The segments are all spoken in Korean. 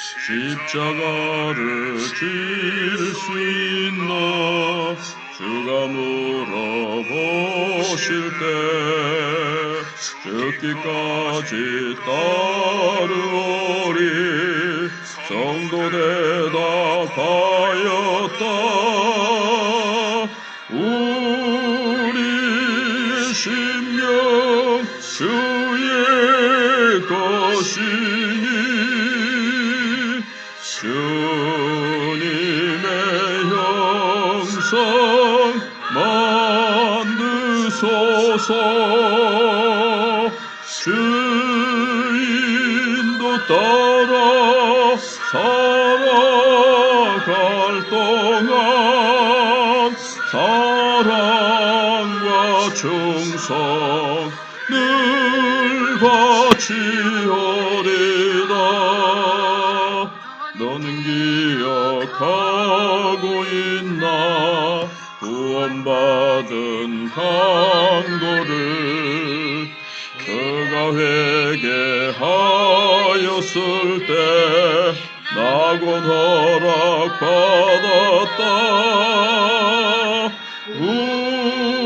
십자가를 질 수 있나 주가 물어보실 때 죽기까지 따르오리 성도 대답하였다. 우리의 심령 주의 것이니 주님의 형상 만드소서. 주인도 따라 살아갈 동안 사랑과 충성 늘 바치오리다. 너는 기억하고 있나 구원받은 강도를 그가 회개하였을 때 낙원 허락받았다.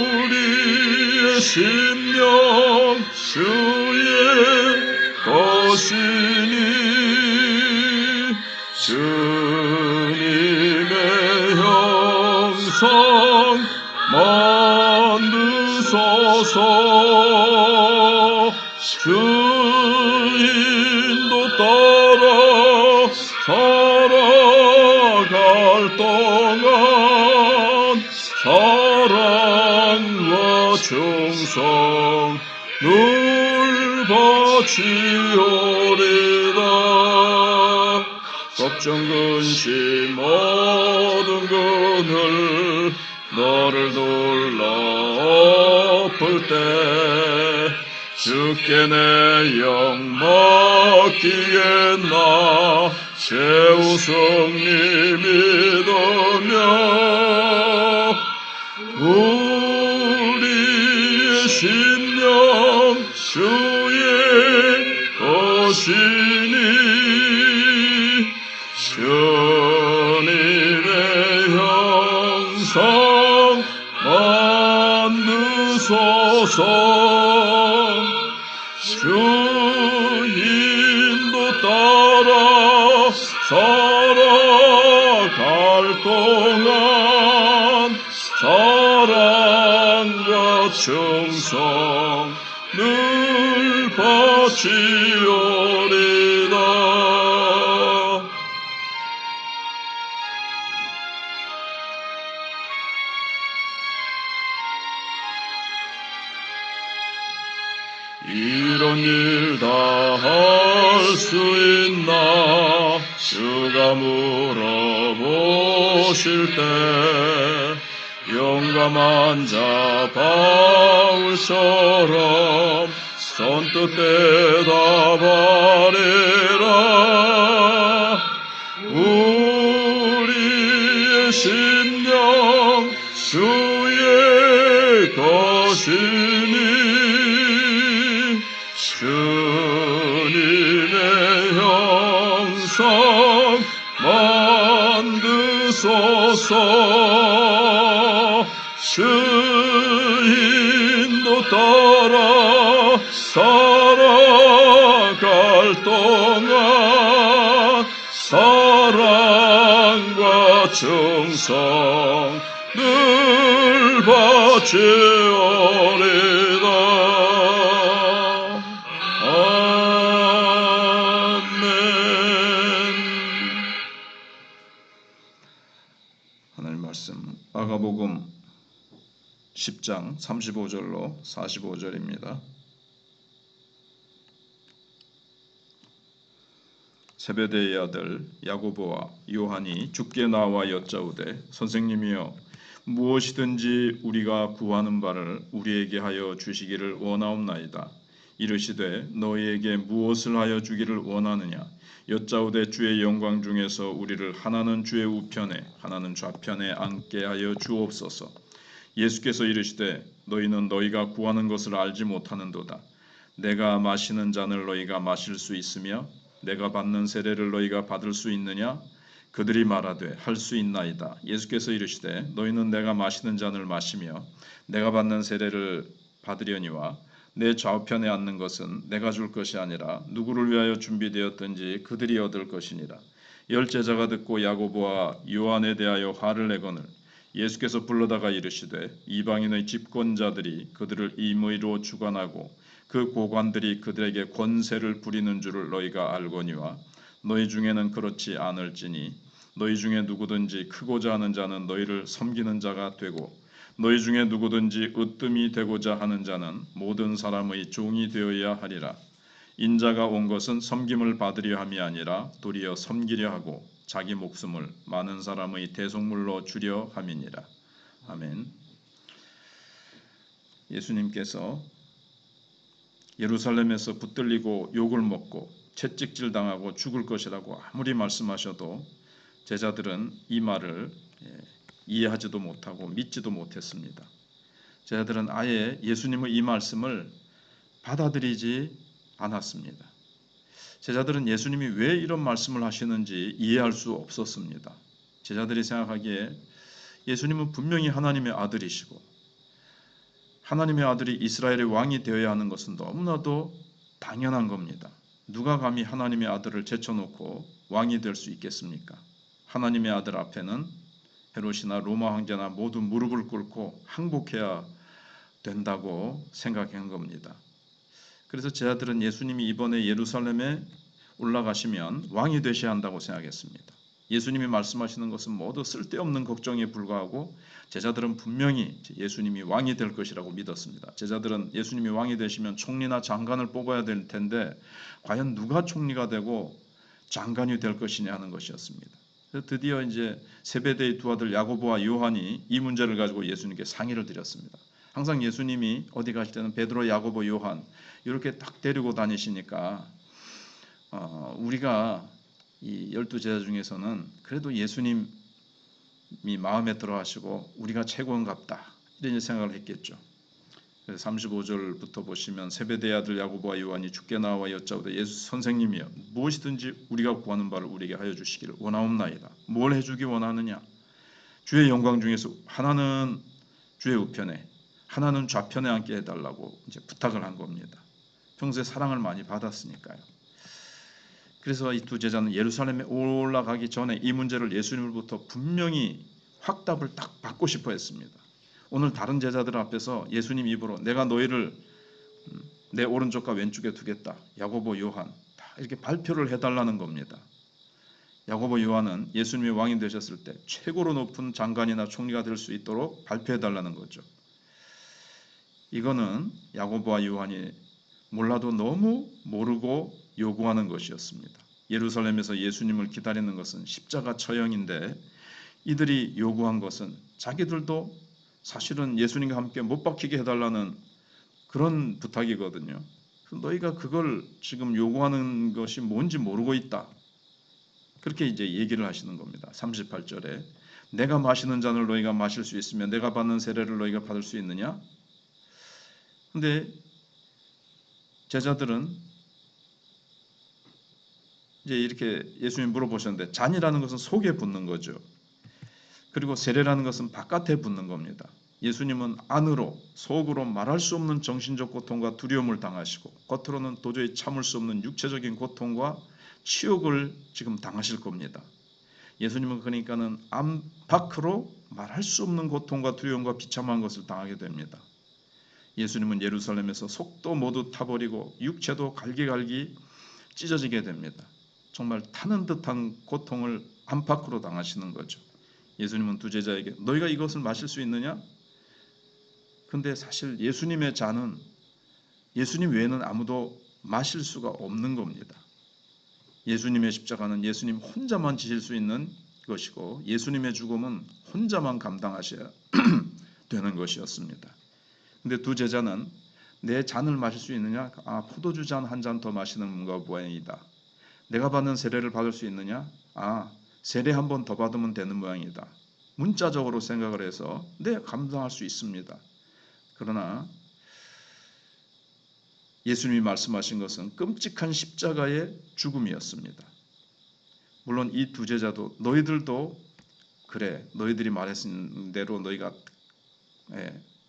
우리의 심령 주의 것이니 주님의 형상 만드소서. 주인도 따라 살아갈 동안 사랑과 충성 늘 바치오리다. 걱정 근심 모든 그늘 너를 둘러 엎을 때 주께 내 영 맡기겠나 최우승리 믿으며 우리의 심령 주의 것이니 주님의 형상 만드소서. 주인도 따라 살아갈 동안 사랑과 충성 늘 바치오리다. 이런 일 다 할 수 있나 주가 물어보실 때 용감한 자 바울처럼 선뜻 대답하리라. 우리의 심령 주의 것이니 주님의 형상 만드소서. 주인도 따라 살아갈 동안 사랑과 충성 늘 바치오리다. 하나님 말씀 마가복음 10장 35절로 45절입니다. 세베대의 아들 야고보와 요한이 주께 나와 여짜오되 선생님이여 무엇이든지 우리가 구하는 바를 우리에게 하여 주시기를 원하옵나이다. 이르시되 너희에게 무엇을 하여 주기를 원하느냐 여짜오되 주의 영광 중에서 우리를 하나는 주의 우편에 하나는 좌편에 앉게 하여 주옵소서. 예수께서 이르시되 너희는 너희가 구하는 것을 알지 못하는도다. 내가 마시는 잔을 너희가 마실 수 있으며 내가 받는 세례를 너희가 받을 수 있느냐? 그들이 말하되 할 수 있나이다. 예수께서 이르시되 너희는 내가 마시는 잔을 마시며 내가 받는 세례를 받으려니와 내 좌우편에 앉는 것은 내가 줄 것이 아니라 누구를 위하여 준비되었든지 그들이 얻을 것이니라. 열 제자가 듣고 야고보와 요한에 대하여 화를 내거늘 예수께서 불러다가 이르시되 이방인의 집권자들이 그들을 임의로 주관하고 그 고관들이 그들에게 권세를 부리는 줄을 너희가 알거니와 너희 중에는 그렇지 않을지니 너희 중에 누구든지 크고자 하는 자는 너희를 섬기는 자가 되고 너희 중에 누구든지 으뜸이 되고자 하는 자는 모든 사람의 종이 되어야 하리라. 인자가 온 것은 섬김을 받으려 함이 아니라 도리어 섬기려 하고 자기 목숨을 많은 사람의 대속물로 주려 함이니라. 아멘. 예수님께서 예루살렘에서 붙들리고 욕을 먹고 채찍질 당하고 죽을 것이라고 아무리 말씀하셔도 제자들은 이 말을 이해하지도 못하고 믿지도 못했습니다. 제자들은 아예 예수님의 이 말씀을 받아들이지 않았습니다. 제자들은 예수님이 왜 이런 말씀을 하시는지 이해할 수 없었습니다. 제자들이 생각하기에 예수님은 분명히 하나님의 아들이시고 하나님의 아들이 이스라엘의 왕이 되어야 하는 것은 너무나도 당연한 겁니다. 누가 감히 하나님의 아들을 제쳐놓고 왕이 될 수 있겠습니까? 하나님의 아들 앞에는 헤롯이나 로마 황제나 모두 무릎을 꿇고 항복해야 된다고 생각한 겁니다. 그래서 제자들은 예수님이 이번에 예루살렘에 올라가시면 왕이 되셔야 한다고 생각했습니다. 예수님이 말씀하시는 것은 모두 쓸데없는 걱정에 불과하고 제자들은 분명히 예수님이 왕이 될 것이라고 믿었습니다. 제자들은 예수님이 왕이 되시면 총리나 장관을 뽑아야 될 텐데 과연 누가 총리가 되고 장관이 될 것이냐 하는 것이었습니다. 그래서 드디어 이제 세베대의 두 아들 야고보와 요한이 이 문제를 가지고 예수님께 상의를 드렸습니다. 항상 예수님이 어디 가실 때는 베드로, 야고보, 요한 이렇게 딱 데리고 다니시니까 우리가 이 12제자 중에서는 그래도 예수님이 마음에 들어하시고 우리가 최고인갑다 이런 생각을 했겠죠. 그래서 35절부터 보시면 세베대의 아들 야고보와 요한이 주께 나와 여짜오되 예수 선생님이여 무엇이든지 우리가 구하는 바를 우리에게 하여 주시기를 원하옵나이다. 뭘 해주기 원하느냐? 주의 영광 중에서 하나는 주의 우편에 하나는 좌편에 앉게 해달라고 이제 부탁을 한 겁니다. 평소에 사랑을 많이 받았으니까요. 그래서 이 두 제자는 예루살렘에 올라가기 전에 이 문제를 예수님으로부터 분명히 확답을 딱 받고 싶어 했습니다. 오늘 다른 제자들 앞에서 예수님 입으로 내가 너희를 내 오른쪽과 왼쪽에 두겠다. 야고보, 요한 다 이렇게 발표를 해달라는 겁니다. 야고보, 요한은 예수님이 왕이 되셨을 때 최고로 높은 장관이나 총리가 될 수 있도록 발표해달라는 거죠. 이거는 야고보와 요한이 몰라도 너무 모르고 요구하는 것이었습니다. 예루살렘에서 예수님을 기다리는 것은 십자가 처형인데 이들이 요구한 것은 자기들도 사실은 예수님과 함께 못 박히게 해달라는 그런 부탁이거든요. 너희가 그걸 지금 요구하는 것이 뭔지 모르고 있다. 그렇게 이제 얘기를 하시는 겁니다. 38절에 내가 마시는 잔을 너희가 마실 수 있으며 내가 받는 세례를 너희가 받을 수 있느냐? 근데 제자들은 이제 이렇게 예수님 물어보셨는데 잔이라는 것은 속에 붓는 거죠. 그리고 세례라는 것은 바깥에 붓는 겁니다. 예수님은 안으로 속으로 말할 수 없는 정신적 고통과 두려움을 당하시고 겉으로는 도저히 참을 수 없는 육체적인 고통과 치욕을 지금 당하실 겁니다. 예수님은 그러니까는 안팎으로 말할 수 없는 고통과 두려움과 비참한 것을 당하게 됩니다. 예수님은 예루살렘에서 속도 모두 타버리고 육체도 갈기갈기 찢어지게 됩니다. 정말 타는 듯한 고통을 안팎으로 당하시는 거죠. 예수님은 두 제자에게 너희가 이것을 마실 수 있느냐? 근데 사실 예수님의 잔은 예수님 외에는 아무도 마실 수가 없는 겁니다. 예수님의 십자가는 예수님 혼자만 지실 수 있는 것이고 예수님의 죽음은 혼자만 감당하셔야 되는 것이었습니다. 근데 두 제자는 내 잔을 마실 수 있느냐? 포도주 잔 한 잔 더 마시는 것 모양이다. 내가 받는 세례를 받을 수 있느냐? 세례 한 번 더 받으면 되는 모양이다. 문자적으로 생각을 해서 네, 감당할 수 있습니다. 그러나 예수님이 말씀하신 것은 끔찍한 십자가의 죽음이었습니다. 물론 이 두 제자도 너희들도 그래, 너희들이 말했은 대로 너희가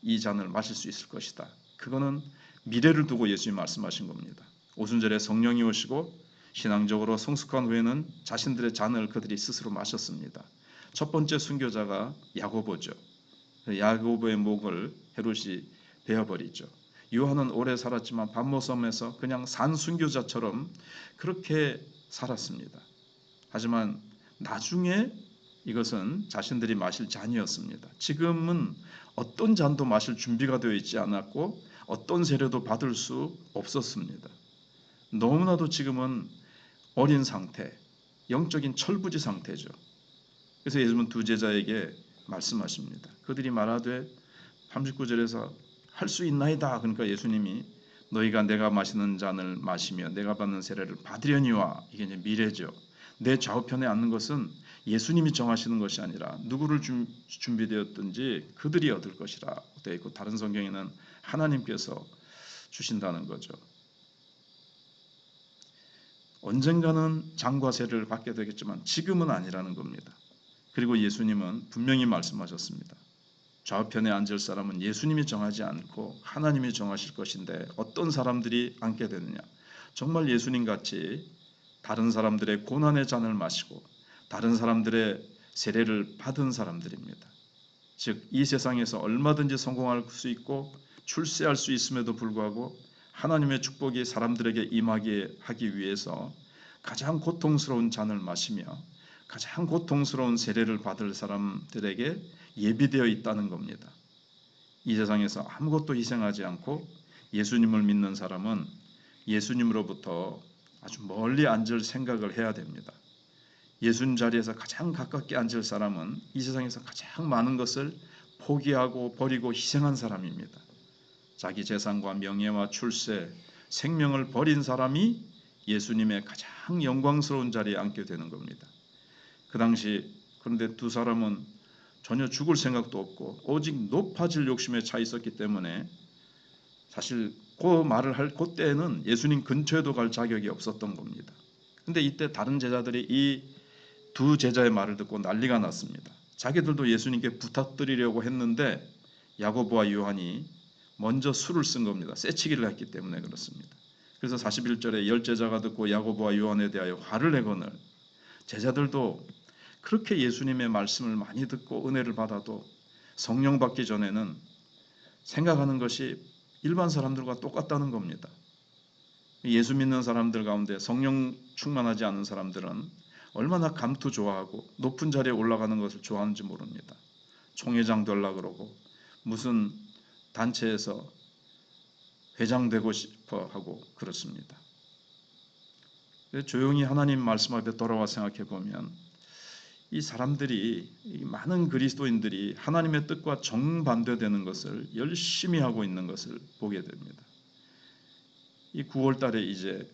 이 잔을 마실 수 있을 것이다. 그거는 미래를 두고 예수님이 말씀하신 겁니다. 오순절에 성령이 오시고 신앙적으로 성숙한 후에는 자신들의 잔을 그들이 스스로 마셨습니다. 첫 번째 순교자가 야고보죠. 야고보의 목을 헤롯이 베어버리죠. 요한은 오래 살았지만 반모섬에서 그냥 산 순교자처럼 그렇게 살았습니다. 하지만 나중에 이것은 자신들이 마실 잔이었습니다. 지금은 어떤 잔도 마실 준비가 되어 있지 않았고 어떤 세례도 받을 수 없었습니다. 너무나도 지금은 어린 상태, 영적인 철부지 상태죠. 그래서 예수님은 두 제자에게 말씀하십니다. 그들이 말하되 39절에서 할 수 있나이다. 그러니까 예수님이 너희가 내가 마시는 잔을 마시며 내가 받는 세례를 받으려니와, 이게 이제 미래죠. 내 좌우편에 앉는 것은 예수님이 정하시는 것이 아니라 누구를 준비되었든지 그들이 얻을 것이라 되어 있고, 다른 성경에는 하나님께서 주신다는 거죠. 언젠가는 잔과 세례를 받게 되겠지만 지금은 아니라는 겁니다. 그리고 예수님은 분명히 말씀하셨습니다. 좌우편에 앉을 사람은 예수님이 정하지 않고 하나님이 정하실 것인데 어떤 사람들이 앉게 되느냐. 정말 예수님같이 다른 사람들의 고난의 잔을 마시고 다른 사람들의 세례를 받은 사람들입니다. 즉 이 세상에서 얼마든지 성공할 수 있고 출세할 수 있음에도 불구하고 하나님의 축복이 사람들에게 임하게 하기 위해서 가장 고통스러운 잔을 마시며 가장 고통스러운 세례를 받을 사람들에게 예비되어 있다는 겁니다. 이 세상에서 아무것도 희생하지 않고 예수님을 믿는 사람은 예수님으로부터 아주 멀리 앉을 생각을 해야 됩니다. 예수님 자리에서 가장 가깝게 앉을 사람은 이 세상에서 가장 많은 것을 포기하고 버리고 희생한 사람입니다. 자기 재산과 명예와 출세, 생명을 버린 사람이 예수님의 가장 영광스러운 자리에 앉게 되는 겁니다. 그 당시 그런데 두 사람은 전혀 죽을 생각도 없고 오직 높아질 욕심에 차 있었기 때문에 사실 그 말을 할 그때는 예수님 근처에도 갈 자격이 없었던 겁니다. 근데 이때 다른 제자들이 이 두 제자의 말을 듣고 난리가 났습니다. 자기들도 예수님께 부탁드리려고 했는데 야고보와 요한이 먼저 수를 쓴 겁니다. 쇠치기를 했기 때문에 그렇습니다. 그래서 41절에 열 제자가 듣고 야고보와 요한에 대하여 화를 내거늘, 제자들도 그렇게 예수님의 말씀을 많이 듣고 은혜를 받아도 성령 받기 전에는 생각하는 것이 일반 사람들과 똑같다는 겁니다. 예수 믿는 사람들 가운데 성령 충만하지 않은 사람들은 얼마나 감투 좋아하고 높은 자리에 올라가는 것을 좋아하는지 모릅니다. 총회장 되려고 그러고 무슨 단체에서 회장 되고 싶어 하고 그렇습니다. 조용히 하나님 말씀 앞에 돌아와 생각해 보면 이 사람들이, 이 많은 그리스도인들이 하나님의 뜻과 정반대되는 것을 열심히 하고 있는 것을 보게 됩니다. 이 9월 달에 이제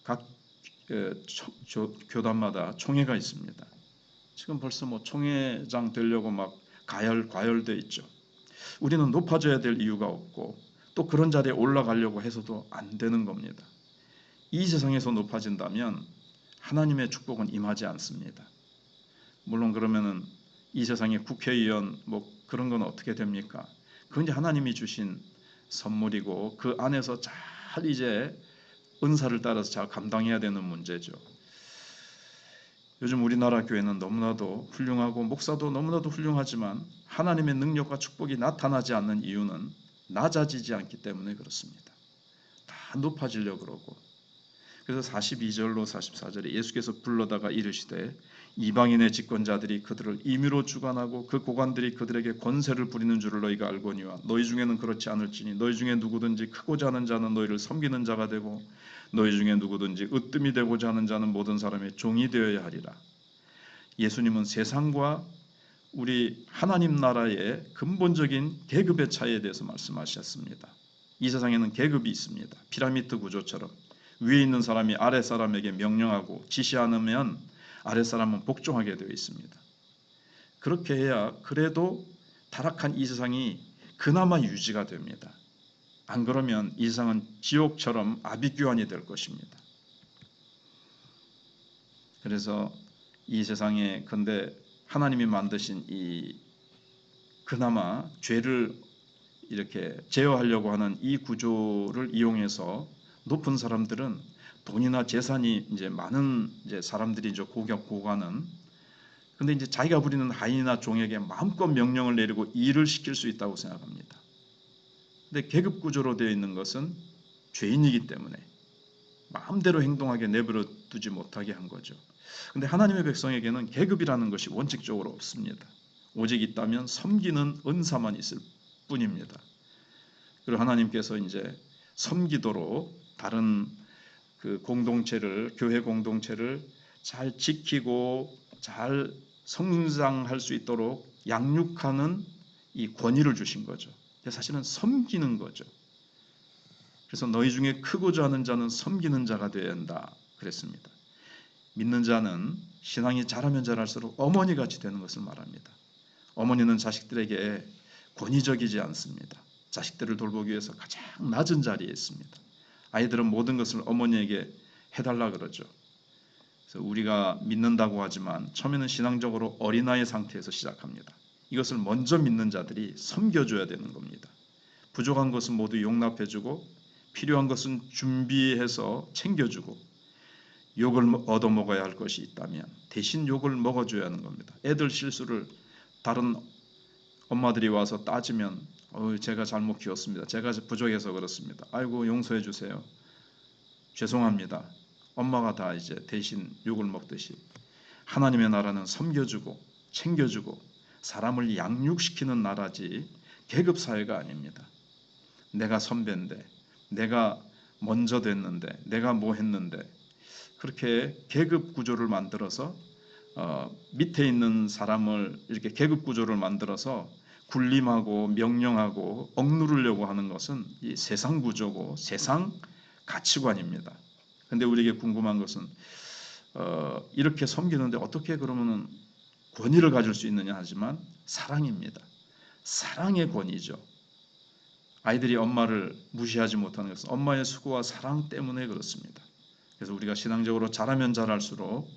각 교단마다 총회가 있습니다. 지금 벌써 뭐 총회장 되려고 막 과열돼 있죠. 우리는 높아져야 될 이유가 없고 또 그런 자리에 올라가려고 해서도 안 되는 겁니다. 이 세상에서 높아진다면 하나님의 축복은 임하지 않습니다. 물론 그러면은 이 세상의 국회의원 뭐 그런 건 어떻게 됩니까? 그건 이제 하나님이 주신 선물이고 그 안에서 잘 이제 은사를 따라서 잘 감당해야 되는 문제죠. 요즘 우리나라 교회는 너무나도 훌륭하고 목사도 너무나도 훌륭하지만 하나님의 능력과 축복이 나타나지 않는 이유는 낮아지지 않기 때문에 그렇습니다. 다 높아지려고 그러고. 그래서 42절로 44절에 예수께서 불러다가 이르시되 이방인의 집권자들이 그들을 임의로 주관하고 그 고관들이 그들에게 권세를 부리는 줄을 너희가 알거니와 너희 중에는 그렇지 않을지니 너희 중에 누구든지 크고자 하는 자는 너희를 섬기는 자가 되고 너희 중에 누구든지 으뜸이 되고자 하는 자는 모든 사람의 종이 되어야 하리라. 예수님은 세상과 우리 하나님 나라의 근본적인 계급의 차이에 대해서 말씀하셨습니다. 이 세상에는 계급이 있습니다. 피라미드 구조처럼 위에 있는 사람이 아래 사람에게 명령하고 지시 않으면 아래 사람은 복종하게 되어 있습니다. 그렇게 해야 그래도 타락한 이 세상이 그나마 유지가 됩니다. 안 그러면 이 세상은 지옥처럼 아비규환이 될 것입니다. 그래서 이 세상에 근데 하나님이 만드신 이 그나마 죄를 이렇게 제어하려고 하는 이 구조를 이용해서 높은 사람들은 돈이나 재산이 이제 많은 이제 사람들이 이제 고가는 근데 이제 자기가 부리는 하인이나 종에게 마음껏 명령을 내리고 일을 시킬 수 있다고 생각합니다. 근데 계급 구조로 되어 있는 것은 죄인이기 때문에 마음대로 행동하게 내버려 두지 못하게 한 거죠. 근데 하나님의 백성에게는 계급이라는 것이 원칙적으로 없습니다. 오직 있다면 섬기는 은사만 있을 뿐입니다. 그리고 하나님께서 이제 섬기도록 다른 그 공동체를 교회 공동체를 잘 지키고 잘 성장할 수 있도록 양육하는 이 권위를 주신 거죠. 사실은 섬기는 거죠. 그래서 너희 중에 크고자 하는 자는 섬기는 자가 되어야 한다 그랬습니다. 믿는 자는 신앙이 자라면 자랄수록 어머니같이 되는 것을 말합니다. 어머니는 자식들에게 권위적이지 않습니다. 자식들을 돌보기 위해서 가장 낮은 자리에 있습니다. 아이들은 모든 것을 어머니에게 해달라 그러죠. 그래서 우리가 믿는다고 하지만 처음에는 신앙적으로 어린아이 상태에서 시작합니다. 이것을 먼저 믿는 자들이 섬겨줘야 되는 겁니다. 부족한 것은 모두 용납해주고 필요한 것은 준비해서 챙겨주고 욕을 얻어먹어야 할 것이 있다면 대신 욕을 먹어줘야 하는 겁니다. 애들 실수를 다른 엄마들이 와서 따지면 제가 잘못 키웠습니다. 제가 부족해서 그렇습니다. 아이고 용서해 주세요. 죄송합니다. 엄마가 다 이제 대신 욕을 먹듯이 하나님의 나라는 섬겨주고 챙겨주고 사람을 양육시키는 나라지 계급 사회가 아닙니다. 내가 선배인데 내가 먼저 됐는데 내가 뭐 했는데 그렇게 계급 구조를 만들어서 밑에 있는 사람을 이렇게 계급 구조를 만들어서 군림하고 명령하고 억누르려고 하는 것은 이 세상 구조고 세상 가치관입니다. 근데 우리에게 궁금한 것은 이렇게 섬기는데 어떻게 그러면은 권위를 가질 수 있느냐 하지만 사랑입니다. 사랑의 권위죠. 아이들이 엄마를 무시하지 못하는 것은 엄마의 수고와 사랑 때문에 그렇습니다. 그래서 우리가 신앙적으로 자라면 자랄수록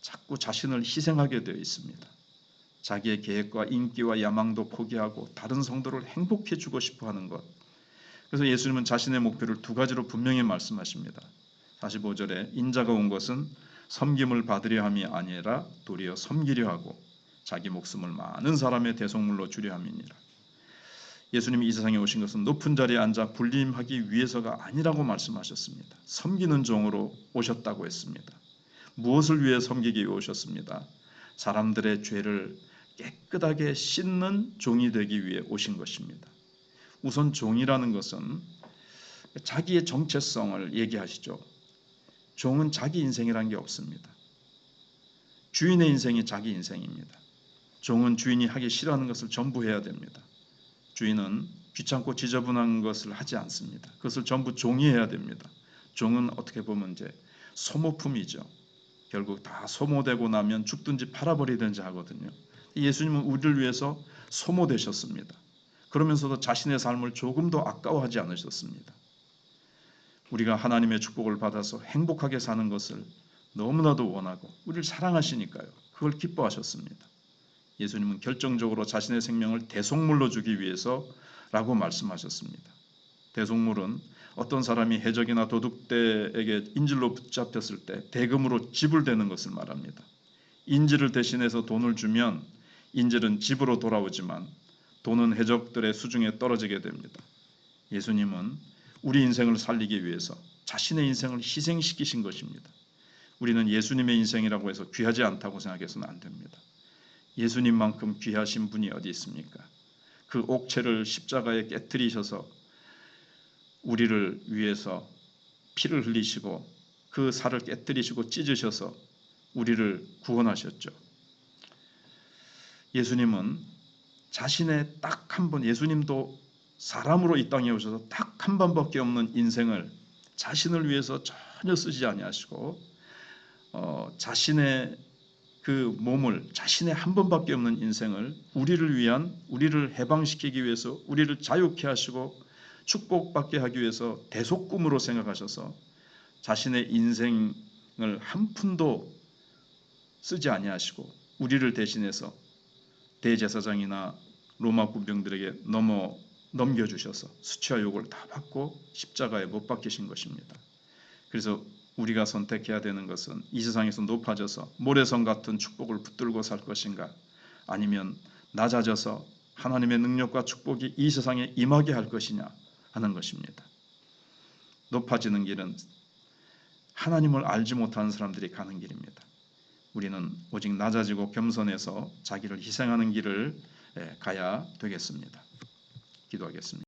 자꾸 자신을 희생하게 되어 있습니다. 자기의 계획과 인기와 야망도 포기하고 다른 성도를 행복해 주고 싶어 하는 것. 그래서 예수님은 자신의 목표를 두 가지로 분명히 말씀하십니다. 45절에 인자가 온 것은 섬김을 받으려 함이 아니라 도리어 섬기려 하고 자기 목숨을 많은 사람의 대속물로 주려 함이니라. 예수님이 이 세상에 오신 것은 높은 자리에 앉아 군림하기 위해서가 아니라고 말씀하셨습니다. 섬기는 종으로 오셨다고 했습니다. 무엇을 위해 섬기기 위해 오셨습니다. 사람들의 죄를 깨끗하게 씻는 종이 되기 위해 오신 것입니다. 우선 종이라는 것은 자기의 정체성을 얘기하시죠. 종은 자기 인생이라는 게 없습니다. 주인의 인생이 자기 인생입니다. 종은 주인이 하기 싫어하는 것을 전부 해야 됩니다. 주인은 귀찮고 지저분한 것을 하지 않습니다. 그것을 전부 종이 해야 됩니다. 종은 어떻게 보면 이제 소모품이죠. 결국 다 소모되고 나면 죽든지 팔아버리든지 하거든요. 예수님은 우리를 위해서 소모되셨습니다. 그러면서도 자신의 삶을 조금도 아까워하지 않으셨습니다. 우리가 하나님의 축복을 받아서 행복하게 사는 것을 너무나도 원하고 우리를 사랑하시니까요. 그걸 기뻐하셨습니다. 예수님은 결정적으로 자신의 생명을 대속물로 주기 위해서라고 말씀하셨습니다. 대속물은 어떤 사람이 해적이나 도둑대에게 인질로 붙잡혔을 때 대금으로 지불되는 것을 말합니다. 인질을 대신해서 돈을 주면 인질은 집으로 돌아오지만 돈은 해적들의 수중에 떨어지게 됩니다. 예수님은 우리 인생을 살리기 위해서 자신의 인생을 희생시키신 것입니다. 우리는 예수님의 인생이라고 해서 귀하지 않다고 생각해서는 안 됩니다. 예수님만큼 귀하신 분이 어디 있습니까? 그 옥체를 십자가에 깨뜨리셔서 우리를 위해서 피를 흘리시고 그 살을 깨뜨리시고 찢으셔서 우리를 구원하셨죠. 예수님은 자신의 딱 한 번, 예수님도 사람으로 이 땅에 오셔서 딱 한 번밖에 없는 인생을 자신을 위해서 전혀 쓰지 아니하시고 자신의 그 몸을 자신의 한 번밖에 없는 인생을 우리를 위한 우리를 해방시키기 위해서 우리를 자유케 하시고 축복받게 하기 위해서 대속꿈으로 생각하셔서 자신의 인생을 한 푼도 쓰지 아니하시고 우리를 대신해서 대제사장이나 로마 군병들에게 넘겨주셔서 수치와 욕을 다 받고 십자가에 못 박히신 것입니다. 그래서 우리가 선택해야 되는 것은 이 세상에서 높아져서 모래성 같은 축복을 붙들고 살 것인가, 아니면 낮아져서 하나님의 능력과 축복이 이 세상에 임하게 할 것이냐 하는 것입니다. 높아지는 길은 하나님을 알지 못하는 사람들이 가는 길입니다. 우리는 오직 낮아지고 겸손해서 자기를 희생하는 길을 가야 되겠습니다. 기도하겠습니다.